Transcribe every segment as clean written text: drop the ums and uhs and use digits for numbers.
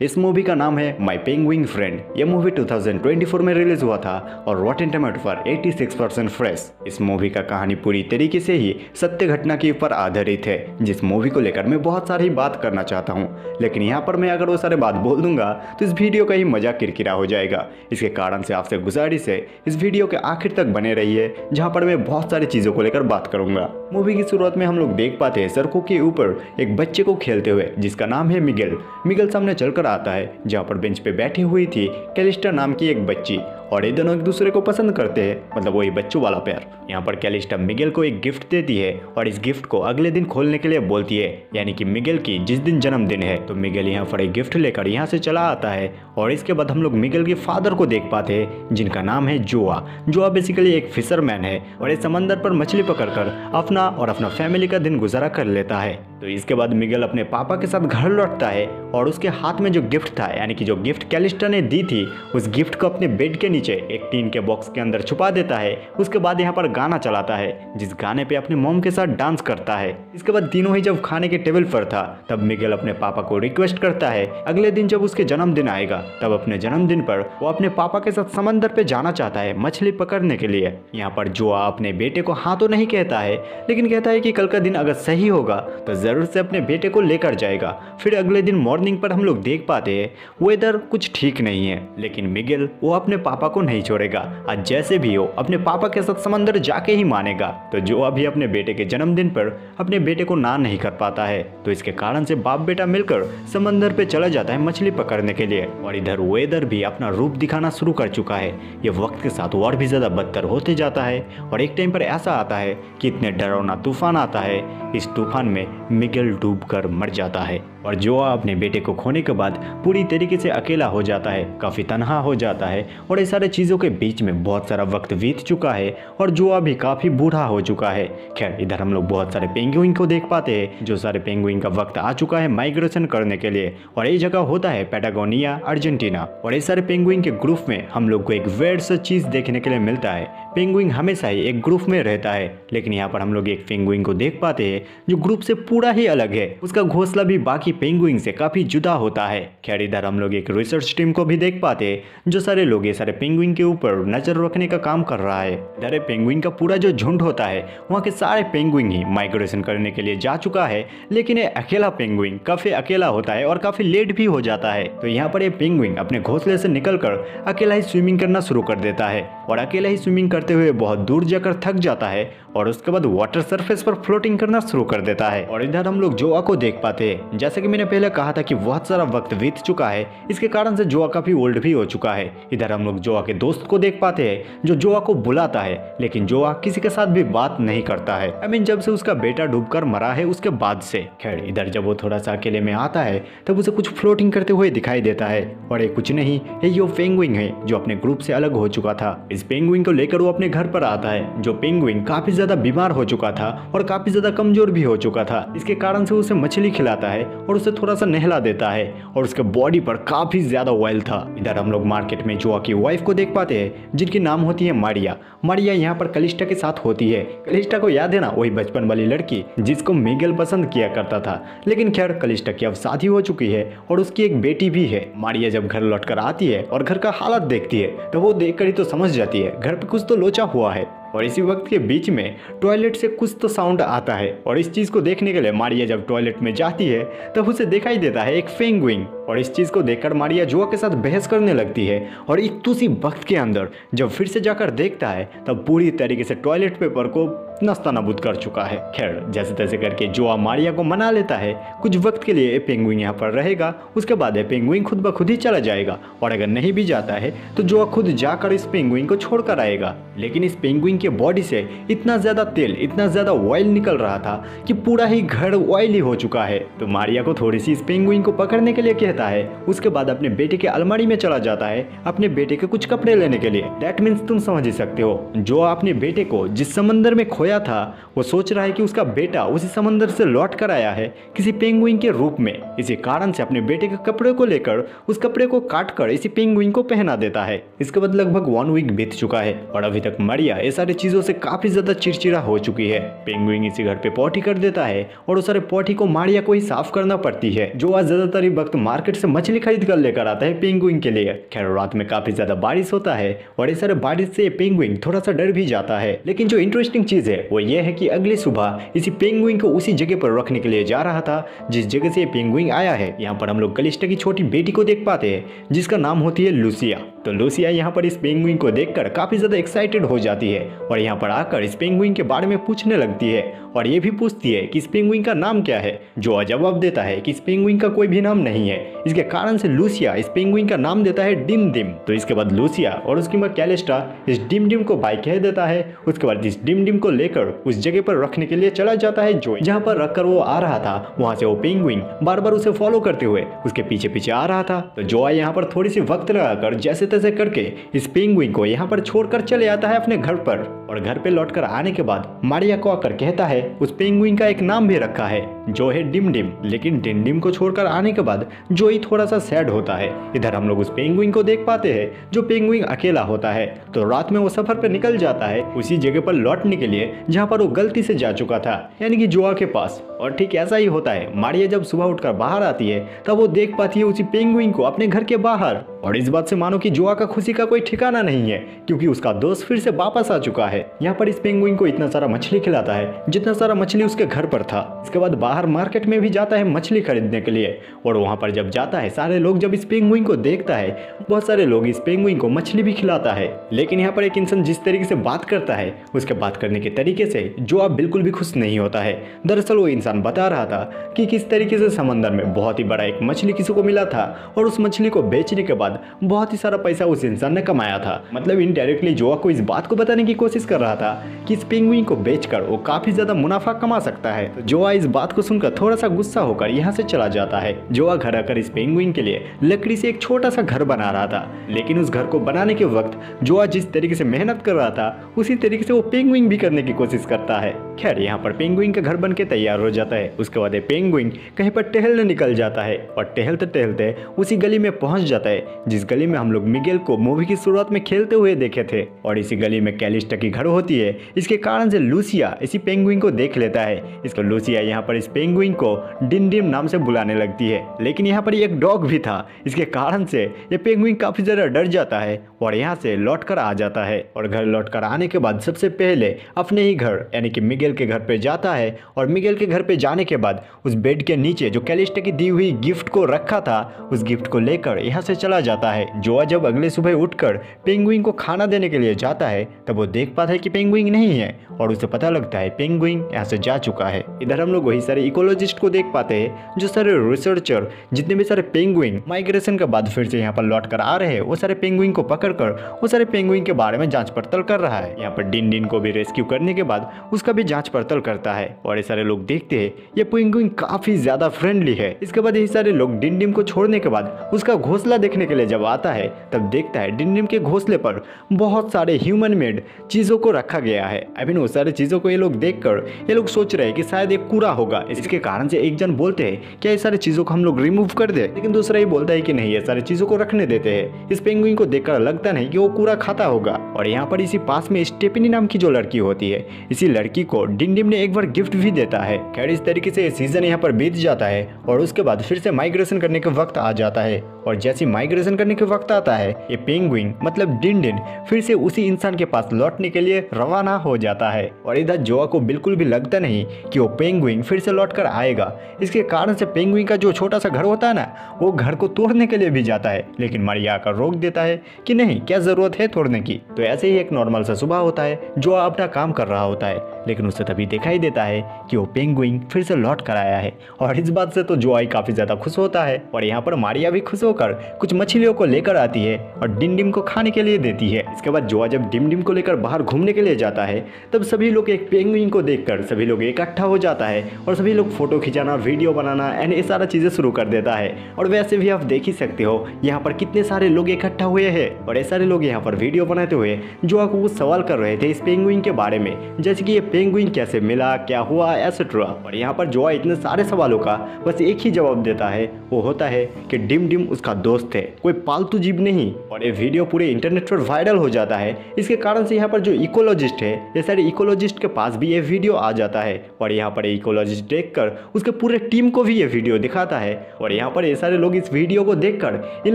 इस मूवी का नाम है माय पेंगुइन फ्रेंड। यह मूवी 2024 में रिलीज हुआ था और रॉटेन टोमेटो पर 86% फ्रेश। इस मूवी का कहानी पूरी तरीके से ही सत्य घटना के ऊपर आधारित है, जिस मूवी को लेकर मैं बहुत सारी बात करना चाहता हूँ, लेकिन यहाँ पर मैं अगर वो सारे बात बोल दूंगा तो इस वीडियो का ही मजा किरकिरा हो जाएगा। इसके कारण से आपसे गुजारिश है इस वीडियो के आखिर तक बने रहिए, जहाँ पर मैं बहुत सारी चीज़ों को लेकर बात करूंगा। मूवी की शुरुआत में हम लोग देख पाते हैं सड़कों के ऊपर एक बच्चे को खेलते हुए, जिसका नाम है मिगेल। मिगेल सामने चलकर आता है जहाँ पर बेंच पे बैठी हुई थी कैलिस्टा नाम की एक बच्ची, और ये दोनों एक दूसरे को पसंद करते हैं, मतलब वही बच्चों वाला प्यार। यहाँ पर कैलिस्टा मिगेल को एक गिफ्ट देती है और इस गिफ्ट को अगले दिन खोलने के लिए बोलती है, यानी कि मिगेल की जिस दिन जन्मदिन है। तो मिगेल यहाँ पर एक गिफ्ट लेकर यहाँ से चला आता है और इसके बाद हम लोग मिगेल के फादर को देख पाते हैं, जिनका नाम है जोआ। जोआ बेसिकली एक फिशरमैन है और इस समंदर पर मछली पकड़कर अपना और अपना फैमिली का दिन गुजारा कर लेता है। तो इसके बाद मिगेल अपने पापा के साथ घर लौटता है और उसके हाथ में जो गिफ्ट था, यानी कि जो गिफ्ट कैलिस्टा ने दी थी, उस गिफ्ट को अपने बेड के नीचे एक टीन के बॉक्स के अंदर छुपा देता है। उसके बाद यहाँ पर गाना चलाता है, जिस गाने पे अपने मॉम के साथ डांस करता है। इसके बाद तीनों ही जब खाने के टेबल पर था, तब मिगेल अपने पापा को रिक्वेस्ट करता है अगले दिन जब उसके जन्मदिन आएगा, तब अपने जन्मदिन पर वो अपने पापा के साथ समंदर पे जाना चाहता है मछली पकड़ने के लिए। यहाँ पर जोआ अपने बेटे को हाँ तो नहीं कहता है, लेकिन कहता है कि कल का दिन अगर सही होगा तो जरूर से अपने बेटे को लेकर जाएगा। फिर अगले दिन मॉर्निंग पर हम लोग देख पाते हैं वेदर कुछ ठीक नहीं है, लेकिन मिगेल वो अपने पापा को नहीं छोड़ेगा। आज जैसे भी हो अपने पापा के साथ समंदर जाके ही मानेगा। तो जो अभी अपने बेटे के जन्मदिन पर अपने बेटे को ना नहीं कर पाता है, तो इसके कारण से बाप बेटा मिलकर समंदर पे चला जाता है मछली पकड़ने के लिए। और इधर वेदर भी अपना रूप दिखाना शुरू कर चुका है। ये वक्त के साथ और भी ज्यादा बदतर होते जाता है और एक टाइम पर ऐसा आता है कि इतने डरावना तूफान आता है, इस तूफान में मिगेल डूबकर मर जाता है। और जोआ अपने बेटे को खोने के बाद पूरी तरीके से अकेला हो जाता है, काफ़ी तन्हा हो जाता है और ये सारे चीज़ों के बीच में बहुत सारा वक्त बीत चुका है और जोआ भी काफ़ी बूढ़ा हो चुका है। खैर इधर हम लोग बहुत सारे पेंगुइन को देख पाते हैं, जो सारे पेंगुइन का वक्त आ चुका है माइग्रेशन करने के लिए, और ये जगह होता है पैटागोनिया, अर्जेंटीना। और ये सारे पेंगुइन के ग्रुप में हम लोग को एक वेird सा चीज़ देखने के लिए मिलता है। पेंगुइन हमेशा ही एक ग्रुप में रहता है, लेकिन यहाँ पर हम लोग एक पेंगुइन को देख पाते हैं जो ग्रुप से पूरा ही अलग है। उसका घोंसला भी बाकी पेंगुइन से काफी जुदा होता है। खैर इधर हम लोग एक रिसर्च टीम को भी देख पाते हैं, जो सारे लोग ये सारे पेंगुइन के ऊपर नजर रखने का काम कर रहा है। इधर पेंगुइन का पूरा जो झुंड होता है, वहाँ के सारे पेंगुइन ही माइग्रेशन करने के लिए जा चुका है, लेकिन ये अकेला पेंगुइन काफी अकेला होता है और काफी लेट भी हो जाता है। तो यहाँ पर ये पेंगुइन अपने घोंसले से निकलकर अकेला ही स्विमिंग करना शुरू कर देता है और अकेला ही स्विमिंग करते हुए बहुत दूर जाकर थक जाता है और उसके बाद वाटर सरफेस पर फ्लोटिंग करना शुरू कर देता है। और इधर हम लोग जोआ को देख पाते हैं। जैसे कि मैंने पहले कहा था कि बहुत सारा वक्त बीत चुका है, इसके कारण से जोआ काफी ओल्ड भी हो चुका है। इधर हम लोग जोआ के दोस्त को देख पाते हैं, जो जोआ को बुलाता है, लेकिन जोआ किसी के साथ भी बात नहीं करता है। आई मीन जब से उसका बेटा डूबकर मरा है उसके बाद से। खैर इधर जब वो थोड़ा सा अकेले में आता है, तब उसे कुछ फ्लोटिंग करते हुए दिखाई देता है, और ये कुछ नहीं, ये पेंगुइन है जो अपने ग्रुप से अलग हो चुका था। इस पेंगुइन को लेकर वो अपने घर पर आता है। जो पेंगुइन काफी ज्यादा बीमार हो चुका था और काफी ज्यादा कमजोर भी हो चुका था, इसके कारण से उसे मछली खिलाता है और उसे थोड़ा सा नहला देता है, और उसके बॉडी पर काफी ज्यादा ऑयल था। इधर हम लोग मार्केट में जोआ की वाइफ को देख पाते हैं, जिनकी नाम होती है मारिया। मारिया यहाँ पर कैलिस्टा के साथ होती है। कैलिस्टा को याद है ना, वही बचपन वाली लड़की जिसको मिगेल पसंद किया करता था। लेकिन खैर कैलिस्टा की अब शादी हो चुकी है और उसकी एक बेटी भी है। मारिया जब घर लौट कर आती है और घर का हालत देखती है, तो वो देखकर ही तो समझ जाती है घर पे कुछ तो लोचा हुआ है। और इसी वक्त के बीच में टॉयलेट से कुछ तो साउंड आता है, और इस चीज़ को देखने के लिए मारिया जब टॉयलेट में जाती है, तब उसे दिखाई देता है एक पेंगुइन। और इस चीज़ को देखकर मारिया जोआ के साथ बहस करने लगती है, और एक उसी वक्त के अंदर जब फिर से जाकर देखता है, तब पूरी तरीके से टॉयलेट पेपर को नस्ता नाबूद कर चुका है। खैर जैसे तैसे करके जोआ मारिया को मना लेता है, कुछ वक्त के लिए पेंगुइन यहाँ पर रहेगा, उसके बाद पेंगुइन खुद ब खुद ही चला जाएगा, और अगर नहीं भी जाता है तो जोआ खुद जाकर इस पेंगुइन को छोड़कर आएगा। लेकिन इस पेंगुइन के बॉडी से इतना ज्यादा तेल, इतना ज्यादा ऑयल निकल रहा था कि पूरा ही घर ऑयली हो चुका है। तो मारिया को थोड़ी सी इस पेंगुइन को पकड़ने के लिए कहता है। उसके बाद अपने बेटे के अलमारी में चला जाता है अपने बेटे के कुछ कपड़े लेने के लिए। दैट मीन्स तुम समझ ही सकते हो, जो अपने बेटे को जिस समंदर में खोया था, वो सोच रहा है कि उसका बेटा उसी समंदर से लौट कर आया है किसी पेंगुइन के रूप में। इसी कारण से अपने बेटे के कपड़े को लेकर उस कपड़े को काट कर इसी पेंगुइन को पहना देता है। इसके बाद लगभग 1 वीक बीत चुका है और अभी तक मारिया ये सारी सारी चीजों से काफी ज्यादा चिड़चिड़ा हो चुकी है। पेंगुइन इसी घर पे पॉटी कर देता है और उस सारे पॉटी को मारिया को ही साफ करना पड़ती है, जो आज ज्यादातर वक्त मार्केट से मछली खरीद कर लेकर आता है पेंगुइन के लिए। खैर रात में काफी ज्यादा बारिश होता है और इस सारे बारिश से पेंगुइन थोड़ा सा डर भी जाता है। लेकिन जो इंटरेस्टिंग चीज है वो ये है कि अगली सुबह इसी पेंगुइन को उसी जगह पर रखने के लिए जा रहा था जिस जगह से पेंगुइन आया है। यहाँ पर हम लोग कैलिस्टा की छोटी बेटी को देख पाते हैं जिसका नाम होती है लूसिया। तो लूसिया यहाँ पर इस पेंगुइन को देखकर काफी ज्यादा एक्साइटेड हो जाती है और यहाँ पर आकर इस पेंगुइन के बारे में पूछने लगती है और ये भी पूछती है कि इस पेंगुइन का नाम क्या है। जो जवाब देता है कि इस पेंगुइन का कोई भी नाम नहीं है। इसके कारण से लूसिया इस पेंगुइन का नाम देता है डिम डिम। तो इसके बाद लूसिया और उसकी मां कैलिस्टा इस डिम डिम को बाय कह देता है। उसके बाद इस डिम डिम को लेकर उस जगह पर रखने के लिए चला जाता है जो जहाँ पर रखकर वो आ रहा था। वहां से वो पेंगुइन बार बार उसे फॉलो करते हुए उसके पीछे पीछे आ रहा था। तो जो यहाँ पर थोड़ी सी वक्त लगाकर जैसे तैसे करके इस पेंगुइन को यहाँ पर छोड़कर चले आता है अपने घर पर। और घर पे लौटकर आने के बाद मारिया को आकर कहता है उस पेंगुइन का एक नाम भी रखा है जो है डिम डिम। लेकिन डिम डिम को छोड़कर आने के बाद जो ही थोड़ा सा सैड होता है। इधर हम लोग उस पेंगुइन को देख पाते हैं जो पेंगुइन अकेला होता है। तो रात में वो सफर पे निकल जाता है उसी जगह पर लौटने के लिए जहाँ पर वो गलती से जा चुका था, यानी कि जोआ के पास। और ठीक ऐसा ही होता है। मारिया जब सुबह उठकर बाहर आती है तब वो देख पाती है उसी पेंगुइन को अपने घर के बाहर। और इस बात से मानो कि जोआ का खुशी का कोई ठिकाना नहीं है क्योंकि उसका दोस्त फिर से वापस आ चुका है। यहाँ पर इस पेंगुइन को इतना सारा मछली खिलाता है जितना सारा मछली उसके घर पर था। इसके बाद बाहर मार्केट में भी जाता है मछली खरीदने के लिए। और वहाँ पर जब जाता है सारे लोग जब इस पेंगुइन को देखता है बहुत सारे लोग इस पेंगुइन को मछली भी खिलाता है। लेकिन यहाँ पर एक इंसान जिस तरीके से बात करता है उसके बात करने के तरीके से जोआ बिल्कुल भी खुश नहीं होता है। दरअसल वो इंसान बता रहा था कि किस तरीके से समंदर में बहुत ही बड़ा एक मछली किसी को मिला था और उस मछली को बेचने के बाद बहुत ही सारा पैसा उस इंसान ने कमाया था। मतलब इनडायरेक्टली जोआ को इस बात को बताने की कोशिश कर रहा था कि इस पेंगुइन को बेचकर वो काफी ज्यादा मुनाफा कमा सकता है। तो जोआ इस बात को सुनकर थोड़ा सा गुस्सा होकर यहाँ से चला जाता है। जोआ घर आकर इस पेंगुइन के लिए लकड़ी से एक छोटा सा घर बना रहा था। लेकिन उस घर को बनाने के वक्त जोआ जिस तरीके से मेहनत कर रहा था उसी तरीके से वो पेंगुइन भी करने की कोशिश करता है। खैर यहाँ पर पेंगुइन का घर बन के तैयार हो जाता है। उसके बाद पेंगुइन कहीं पर टहलने निकल जाता है और टहलते टहलते उसी गली में पहुंच जाता है जिस गली में हम लोग मिगेल को मूवी की शुरुआत में खेलते हुए देखे थे। और इसी गली में कैलिस्टा की घर होती है। इसके कारण से लूसिया इसी पेंगुइन को देख लेता है। इसको लूसिया यहाँ पर इस पेंगुइन को डिम डिम नाम से बुलाने लगती है। लेकिन यहाँ पर एक डॉग भी था। इसके कारण से ये पेंगुइन काफी ज्यादा डर जाता है और यहाँ से लौट कर आ जाता है। और घर लौट कर आने के बाद सबसे पहले अपने ही घर यानी कि मिगेल के घर पे जाता है। और मिगेल के घर पे जाने के बाद उस बेड के नीचे जो कैलिस्टा की दी हुई गिफ्ट को रखा था उस गिफ्ट को लेकर यहाँ से चला जाता है। जोआ जब अगले सुबह उठकर पेंगुइन को खाना देने के लिए जाता है तब वो देख पाता है कि पेंगुइन नहीं है और उसे पता लगता है पेंगुइन यहाँ से जा चुका है। इधर हम लोग वही सारे इकोलॉजिस्ट को देख पाते हैं जो सारे रिसर्चर जितने भी सारे पेंगुइन माइग्रेशन के बाद फिर से यहाँ पर लौट कर आ रहे हैं वो सारे पेंगुइन को पकड़कर वो सारे पेंगुइन के बारे में जांच पड़ताल कर रहा है। यहाँ पर डिन डिन को भी रेस्क्यू करने के बाद उसका भी जांच पड़ताल करता है। और ये सारे लोग देखते हैं ये पेंगुइन काफी ज्यादा फ्रेंडली है। इसके बाद ये सारे लोग डिन डिन को छोड़ने के बाद उसका घोंसला देखने के लिए जब आता है तब देखता है डिन डिन के घोंसले पर बहुत सारे ह्यूमन मेड चीजों को रखा गया है। अभी उस सारे चीजों को ये लोग देखकर ये लोग सोच रहे हैं कि शायद एक कूड़ा होगा। इसके कारण से एक जन बोलते हैं क्या ये सारी चीजों को हम लोग रिमूव कर दे, लेकिन दूसरा ही बोलता है कि नहीं ये सारी चीजों को रखने देते हैं। इस पेंगुइन को देखकर लगता नहीं कि वो कूड़ा खाता होगा। और यहाँ पर इसी पास में स्टेफनी नाम की जो लड़की होती है इसी लड़की को डिन डिन ने एक बार गिफ्ट भी देता है। खैर इस तरीके से सीजन यहाँ पर बीत जाता है और उसके बाद फिर से माइग्रेशन करने का वक्त आ जाता है। और जैसे माइग्रेशन करने के वक्त आता है ये पेंगुइन मतलब डिन डिन फिर से उसी इंसान के पास लौटने के लिए रवाना हो जाता है। और इधर जोआ को बिल्कुल भी लगता नहीं कि वो पेंगुइन फिर से लौट कर आएगा। इसके कारण से पेंगुइन का जो छोटा सा घर होता है ना वो घर को तोड़ने के लिए भी जाता है। लेकिन मारिया आकर रोक देता है कि नहीं क्या जरूरत है तोड़ने की। तो ऐसे ही एक नॉर्मल सा सुबह होता है। जोआ अपना काम कर रहा होता है लेकिन उसे तभी दिखाई देता है कि वो पेंगुइन फिर से लौट कर आया है। और इस बात से तो जोआ काफी ज्यादा खुश होता है। और यहाँ पर मारिया भी खुश होकर कुछ मछलियों को लेकर आती है और डिम डिम को खाने के लिए देती है। इसके बाद जोआ जब डिम डिम को लेकर बाहर घूमने के लिए जाता है तब सभी लोग एक पेंगुइन को देखकर सभी लोग इकट्ठा हो जाता है और सभी लोग फोटो खिंचाना वीडियो बनाना एंड ये सारा चीजें शुरू कर देता है। और वैसे भी आप देख ही सकते हो यहाँ पर कितने सारे लोग इकट्ठा हुए हैं और ये सारे लोग यहाँ पर वीडियो बनाते हुए जोआ को कुछ सवाल कर रहे थे इस पेंगुइन के बारे में, जैसे कि ये पेंगुइन कैसे मिला, क्या हुआ, एटसेट्रा। और यहाँ पर जोआ इतने सारे सवालों का बस एक ही जवाब देता है, वो होता है कि डिम डिम उसका दोस्त है, कोई पालतू जीव नहीं। और ये वीडियो पूरे इंटरनेट पर वायरल हो जाता है। इसके कारण से यहाँ पर जो इकोलॉजिस्ट है, ये सारे इकोलॉजिस्ट के पास भी ये वीडियो आ जाता है और यहाँ पर इकोलॉजिस्ट देखकर उसके पूरे टीम को भी ये वीडियो दिखाता है। और यहाँ पर ये सारे लोग इस वीडियो को देखकर इन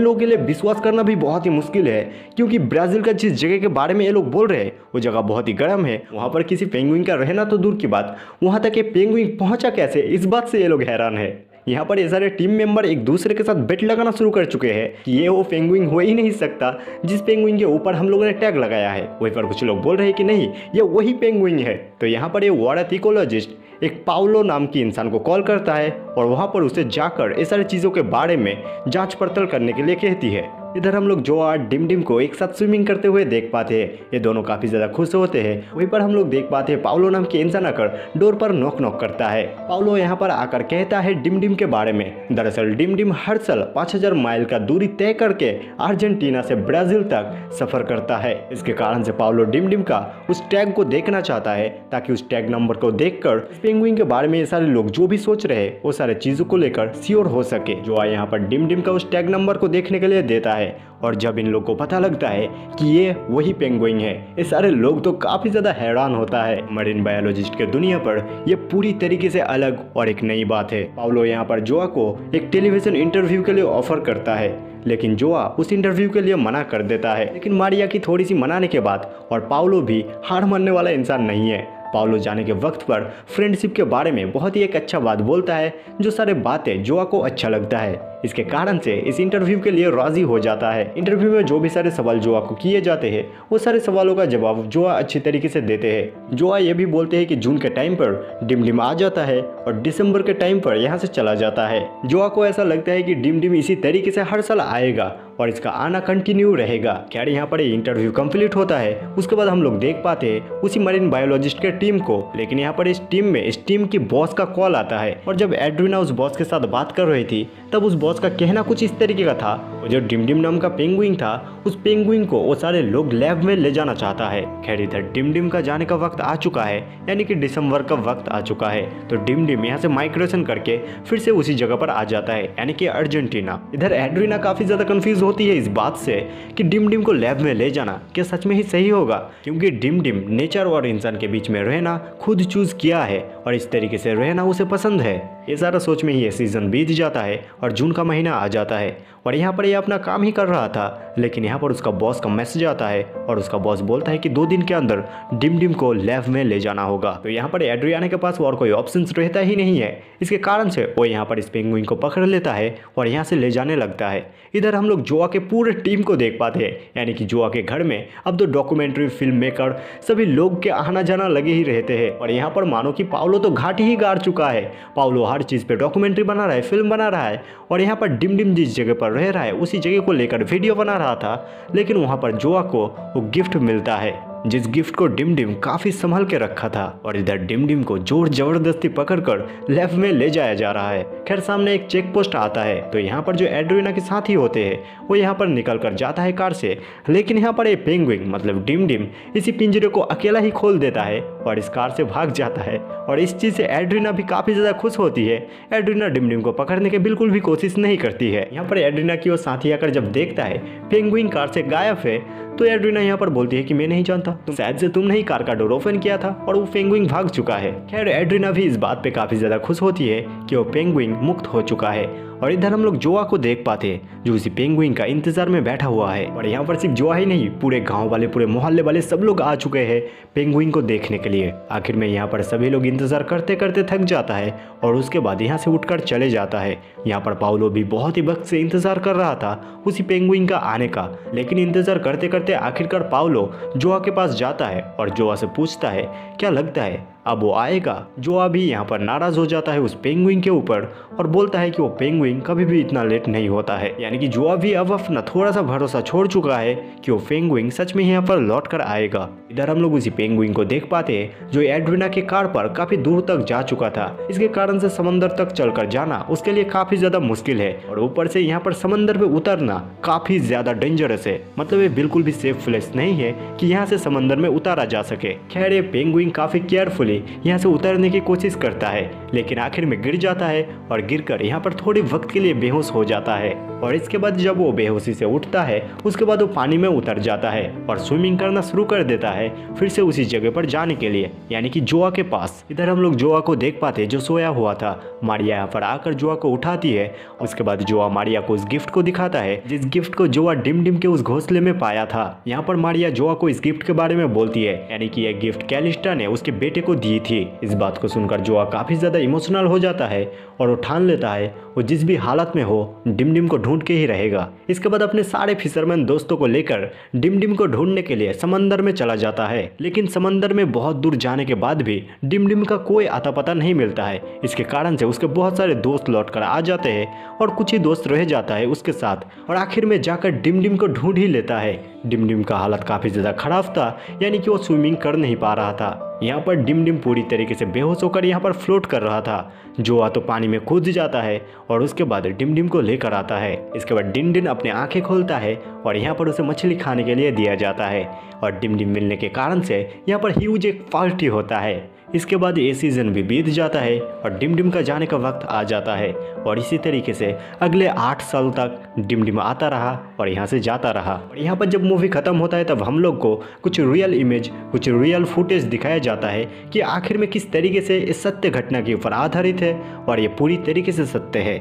लोगों के लिए विश्वास करना भी बहुत ही मुश्किल है, क्योंकि ब्राजील का जिस जगह के बारे में ये लोग बोल रहे हैं वो जगह बहुत ही गर्म है। वहाँ पर किसी पेंगुइन का रहना तो दूर की बात, वहाँ तक ये पेंगुइन पहुँचा कैसे, इस बात से ये लोग हैरान है। यहाँ पर ये सारे टीम मेंबर एक दूसरे के साथ बेट लगाना शुरू कर चुके हैं कि ये वो पेंगुइन हो ही नहीं सकता जिस पेंगुइन के ऊपर हम लोगों ने टैग लगाया है। वहीं पर कुछ लोग बोल रहे हैं कि नहीं, ये वही पेंगुइन है। तो यहाँ पर ये वार्ड इकोलॉजिस्ट एक पाउलो नाम की इंसान को कॉल करता है और वहाँ पर उसे जाकर ये सारी चीज़ों के बारे में जांच पड़ताल करने के लिए कहती है। इधर हम लोग जोआ डिम डिम को एक साथ स्विमिंग करते हुए देख पाते हैं। ये दोनों काफ़ी ज़्यादा खुश होते हैं। वहीं पर हम लोग देख पाते हैं पाउलो नाम के इंसान आकर डोर पर नॉक नॉक करता है। पाउलो यहाँ पर आकर कहता है डिम डिम के बारे में। दरअसल डिम डिम हर साल 5000 माइल का दूरी तय करके अर्जेंटीना से ब्राज़ील तक सफ़र करता है। इसके कारण से पाउलो डिम डिम का उस टैग को देखना चाहता है, ताकि उस टैग नंबर को देखकर पेंगुइन के बारे में ये सारे लोग जो भी सोच रहे हैं वो सारे चीज़ों को लेकर श्योर हो सके। जोआ यहाँ पर डिम डिम का उस टैग नंबर को देखने के लिए देता है और जब इन लोग को पता लगता है कि ये वही पेंगुइन है, ये सारे लोग तो काफ़ी ज़्यादा हैरान होता है। मरीन बायोलॉजिस्ट के दुनिया पर ये पूरी तरीके से अलग और एक नई बात है। पाउलो यहाँ पर जोआ को एक टेलीविज़न इंटरव्यू के लिए ऑफर करता है, लेकिन जोआ उस इंटरव्यू के लिए मना कर देता है। लेकिन मारिया की थोड़ी सी मनाने के बाद और पाउलो भी हार मानने वाला इंसान नहीं है। पाउलो जाने के वक्त पर फ्रेंडशिप के बारे में बहुत ही एक अच्छा बात बोलता है, जो सारे बातें जोआ को अच्छा लगता है। इसके कारण से इस इंटरव्यू के लिए राजी हो जाता है। इंटरव्यू में जो भी सारे सवाल जोआ को किए जाते हैं वो सारे सवालों का जवाब जोआ अच्छी तरीके से देते हैं। जोआ ये भी बोलते हैं कि जून के टाइम पर डिम डिम आ जाता है और दिसंबर के टाइम पर यहाँ से चला जाता है। जोआ को ऐसा लगता है कि डिम डिम इसी तरीके से हर साल आएगा और इसका आना कंटिन्यू रहेगा। खैर यहाँ पर इंटरव्यू कंप्लीट होता है। उसके बाद हम लोग देख पाते हैं उसी मरीन बायोलॉजिस्ट के टीम को, लेकिन यहाँ पर इस टीम की बॉस का कॉल आता है। और जब एड्रीना उस बॉस के साथ बात कर रही थी तब उस बॉस का कहना कुछ इस तरीके का था, वो जो डिम डिम नाम का पेंगुइन था उस पेंगुइन को वो सारे लोग लैब में ले जाना चाहता है। खैर इधर डिम डिम का जाने का वक्त आ चुका है, यानी कि दिसंबर का वक्त आ चुका है। तो डिम डिम यहाँ से माइग्रेशन करके फिर से उसी जगह पर आ जाता है, यानी कि अर्जेंटीना। इधर एड्रीना काफ़ी ज़्यादा कंफ्यूज होती है इस बात से कि डिम डिम को लैब में ले जाना क्या सच में ही सही होगा, क्योंकि डिम डिम नेचर और इंसान के बीच में रहना खुद चूज किया है और इस तरीके से रहना उसे पसंद है। ये सारा सोच में ही ये सीज़न बीत जाता है और जून का महीना आ जाता है और यहाँ पर ये अपना काम ही कर रहा था, लेकिन यहाँ पर उसका बॉस का मैसेज आता है और उसका बॉस बोलता है कि 2 दिन के अंदर डिम डिम को लैब में ले जाना होगा। तो यहाँ पर एड्रियाना के पास और कोई ऑप्शंस रहता ही नहीं है। इसके कारण से वो यहाँ पर इस पेंगुइन को पकड़ लेता है और यहाँ से ले जाने लगता है। इधर हम लोग जोआ के पूरे टीम को देख पाते हैं, यानी कि जोआ के घर में अब तो डॉक्यूमेंट्री फिल्म मेकर सभी लोग के आना जाना लगे ही रहते हैं। और यहाँ पर मानो कि पाउलो तो घाटी ही गाड़ चुका है। पाउलो हर चीज़ पे डॉक्यूमेंट्री बना रहा है, फिल्म बना रहा है और यहाँ पर डिम डिम जिस जगह पर रह रहा है उसी जगह को लेकर वीडियो बना रहा था। लेकिन वहाँ पर जोआ को वो गिफ्ट मिलता है, जिस गिफ्ट को डिम डिम काफ़ी संभल के रखा था। और इधर डिम डिम को जोर जबरदस्ती पकड़कर लैब में ले जाया जा रहा है। खैर सामने एक चेक पोस्ट आता है, तो यहाँ पर जो एड्रीना के साथी होते हैं वो यहाँ पर निकल कर जाता है कार से, लेकिन यहाँ पर ये पेंगुइन मतलब डिम डिम इसी पिंजरे को अकेला ही खोल देता है और इस कार से भाग जाता है। और इस चीज़ से एड्रीना भी काफ़ी ज़्यादा खुश होती है। एड्रीना डिम डिम को पकड़ने की बिल्कुल भी कोशिश नहीं करती है। यहाँ पर एड्रीना की वो साथी आकर जब देखता है पेंगुइन कार से गायब है, तो एड्रीना यहाँ पर बोलती है कि मैं नहीं जानता, तो शायद से तुमने ही कार का डोर ओपन किया था और वो पेंगुइन भाग चुका है। खैर एड्रीना भी इस बात पे काफ़ी ज़्यादा खुश होती है कि वो पेंगुइन मुक्त हो चुका है। और इधर हम लोग जोआ को देख पाते हैं जो उसी पेंगुइन का इंतजार में बैठा हुआ है। और यहाँ पर सिर्फ जोआ ही नहीं, पूरे गांव वाले पूरे मोहल्ले वाले सब लोग आ चुके हैं पेंगुइन को देखने के लिए। आखिर में यहाँ पर सभी लोग इंतजार करते करते थक जाता है और उसके बाद यहाँ से उठकर चले जाता है। यहाँ पर पाउलो भी बहुत ही वक्त से इंतजार कर रहा था उसी पेंगुइन का आने का, लेकिन इंतजार करते करते आखिरकार पाउलो जोआ के पास जाता है और जोआ से पूछता है क्या लगता है अब वो आएगा। जोआ भी यहाँ पर नाराज हो जाता है उस पेंगुइन के ऊपर और बोलता है कि वो पेंगुइन कभी भी इतना लेट नहीं होता है। यानी कि जोआ भी अब अपना थोड़ा सा भरोसा छोड़ चुका है कि वो पेंगुइन सच में यहाँ पर लौट कर आएगा। इधर हम लोग उसी पेंगुइन को देख पाते हैं जो एड्रीना के कार पर काफी दूर तक जा चुका था। इसके कारण से समंदर तक चलकर जाना उसके लिए काफी ज्यादा मुश्किल है और ऊपर से यहाँ पर समंदर में उतरना काफी ज्यादा डेंजरस है। मतलब ये बिल्कुल भी सेफ प्लेस नहीं है कि यहाँ से समंदर में उतारा जा सके। खैर ये पेंगुइन काफी केयरफुली यहाँ से उतरने की कोशिश करता है, लेकिन आखिर में गिर जाता है और गिरकर यहाँ पर थोड़े वक्त के लिए बेहोश हो जाता है। और इसके बाद जब वो बेहोशी से उठता है उसके बाद वो पानी में उतर जाता है और स्विमिंग करना शुरू कर देता है फिर से उसी जगह पर जाने के लिए, यानी कि जोआ के पास। इधर हम लोग जोआ को देख पाते हैं जो सोया हुआ था। मारिया यहाँ पर आकर जोआ को उठाती है। उसके बाद जोआ मारिया को उस गिफ्ट को दिखाता है जिस गिफ्ट को जोआ डिम डिम के उस घोंसले में पाया था। यहाँ पर मारिया जोआ को इस गिफ्ट के बारे में बोलती है, यानी कि यह गिफ्ट कैलिस्टा ने उसके बेटे को दी थी। इस बात को सुनकर जोआ काफी ज्यादा इमोशनल हो जाता है और वो ठान लेता है वो जिस भी हालत में हो डिम डिम को ढूंढ के ही रहेगा। इसके बाद अपने सारे फिशरमैन दोस्तों को लेकर डिम डिम को ढूंढने के लिए समंदर में चला जाता है। लेकिन समंदर में बहुत दूर जाने के बाद भी डिम डिम का कोई आता पता नहीं मिलता है। इसके कारण से उसके बहुत सारे दोस्त लौट कर आ जाते हैं और कुछ ही दोस्त रह जाता है उसके साथ, और आखिर में जाकर डिम डिम को ढूंढ ही लेता है। डिम डिम का हालत काफी ज्यादा खराब था, यानी कि वो स्विमिंग कर नहीं पा रहा था। यहाँ पर डिम डिम पूरी तरीके से बेहोश होकर यहाँ पर फ्लोट कर रहा था। जोआ तो पानी में कूद जाता है और उसके बाद डिम डिम को लेकर आता है। इसके बाद डिन डिन अपने आंखें खोलता है और यहाँ पर उसे मछली खाने के लिए दिया जाता है, और डिम डिम मिलने के कारण से यहाँ पर ह्यूज एक पार्टी होता है। इसके बाद ये सीजन भी बीत जाता है और डिम डिम का जाने का वक्त आ जाता है, और इसी तरीके से अगले 8 साल तक डिम डिम आता रहा और यहाँ से जाता रहा। और यहाँ पर जब मूवी खत्म होता है तब हम लोग को कुछ रियल इमेज, कुछ रियल फुटेज दिखाया जाता है कि आखिर में किस तरीके से इस सत्य घटना के ऊपर आधारित है और ये पूरी तरीके से सत्य है।